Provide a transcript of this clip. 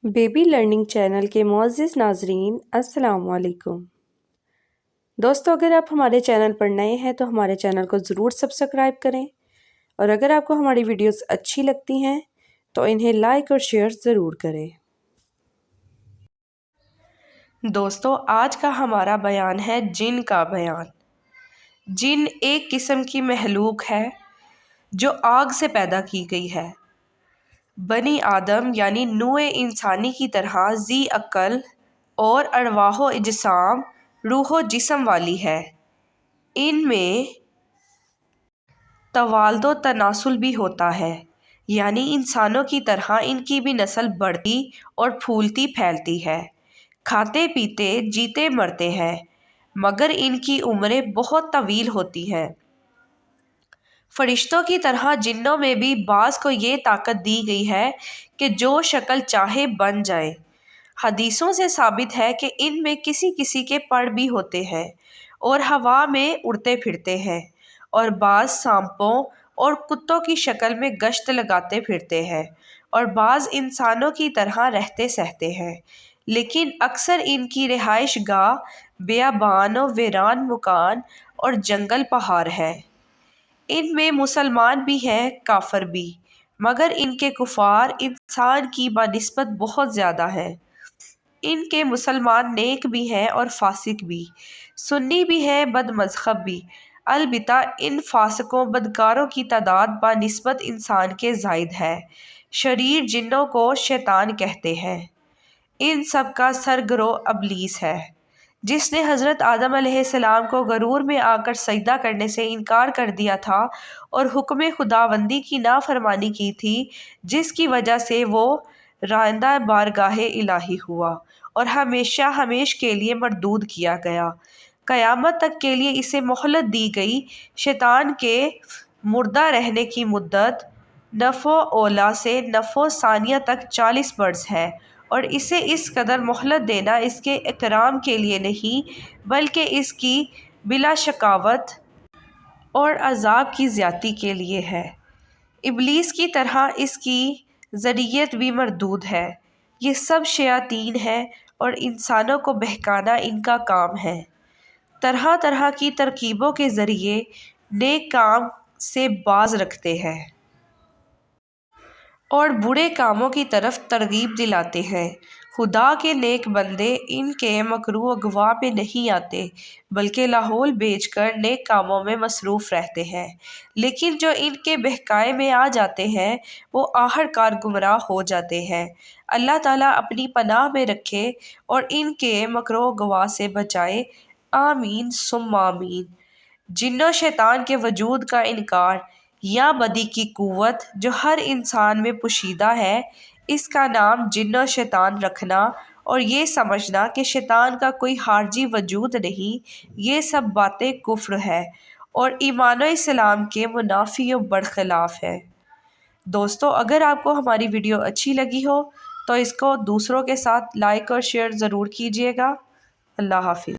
Baby learning channel के मुअज़्ज़िज़ नाज़रीन अस्सलाम वालेकुम। दोस्तों, अगर आप हमारे चैनल पर नए हैं तो हमारे चैनल को ज़रूर सब्सक्राइब करें और अगर आपको हमारी वीडियोस अच्छी लगती हैं तो इन्हें लाइक और शेयर ज़रूर करें। दोस्तों, आज का हमारा बयान है जिन का बयान। जिन एक किस्म की महलूक है जो आग से पैदा की गई है। बनी आदम यानी नूए इंसानी की तरह जी अक्ल और अरवाहो इजसाम रूहो जिस्म वाली है। इनमें तवाल्दो तनासुल भी होता है, यानी इंसानों की तरह इनकी भी नस्ल बढ़ती और फूलती फैलती है। खाते पीते जीते मरते हैं, मगर इनकी उम्रें बहुत तवील होती हैं। फरिश्तों की तरह जिन्नों में भी बाज़ को ये ताकत दी गई है कि जो शक्ल चाहे बन जाए। हदीसों से साबित है कि इनमें किसी किसी के पर भी होते हैं और हवा में उड़ते फिरते हैं और बाज़ सांपों और कुत्तों की शक्ल में गश्त लगाते फिरते हैं और बाज़ इंसानों की तरह रहते सहते हैं, लेकिन अक्सर इनकी रिहाइश गाह बियाबान और वीरान मकान और जंगल पहाड़ है। इनमें मुसलमान भी हैं, काफिर भी, मगर इनके कुफार इंसान की बनिस्बत बहुत ज़्यादा है। इनके मुसलमान नेक भी हैं और फासिक भी, सुन्नी भी हैं, बदमज़हब भी। अलबत्ता इन फासिकों बदकारों की तादाद बनिस्बत इंसान के ज़ायद है। शरीर जिन्नों को शैतान कहते हैं। इन सब का सरगरो इब्लीस है, जिसने हज़रत आदम अलैहिस्सलाम को गरूर में आकर सजदा करने से इनकार कर दिया था और हुक्म खुदावंदी की नाफरमानी की थी, जिसकी वजह से वो रांदा बारगाहे इलाही हुआ और हमेशा हमेश के लिए मरदूद किया गया। क़यामत तक के लिए इसे मोहलत दी गई। शैतान के मुर्दा रहने की मुद्दत नफ़ो ओला से नफ़ो सानिया तक 40 बरस है और इसे इस कदर मोहलत देना इसके इकराम के लिए नहीं बल्कि इसकी बिला शकावत और अजाब की ज़्यादती के लिए है। इब्लीस की तरह इसकी ज़रियत भी मरदूद है। ये सब शयातीन है और इंसानों को बहकाना इनका काम है। तरह तरह की तरकीबों के ज़रिए नेक काम से बाज रखते हैं और बुरे कामों की तरफ तरगीब दिलाते हैं। खुदा के नेक बंदे इनके मकरू अगवा में नहीं आते बल्कि लाहौल बेचकर नेक कामों में मसरूफ़ रहते हैं, लेकिन जो इनके बहकाए में आ जाते हैं वो आखिरकार गुमराह हो जाते हैं। अल्लाह ताला अपनी पनाह में रखे और इनके मकरू अगवा से बचाए। आमीन सुम्मा आमीन। जिन्नो शैतान के वजूद का इनकार या बदी की कुव्वत जो हर इंसान में पोशीदा है, इसका नाम जिन्नो शैतान रखना और ये समझना कि शैतान का कोई खारजी वजूद नहीं, ये सब बातें कुफ्र है और ईमान और इस्लाम के मुनाफी और बरखिलाफ है। दोस्तों, अगर आपको हमारी वीडियो अच्छी लगी हो तो इसको दूसरों के साथ लाइक और शेयर ज़रूर कीजिएगा। अल्लाह हाफिज़।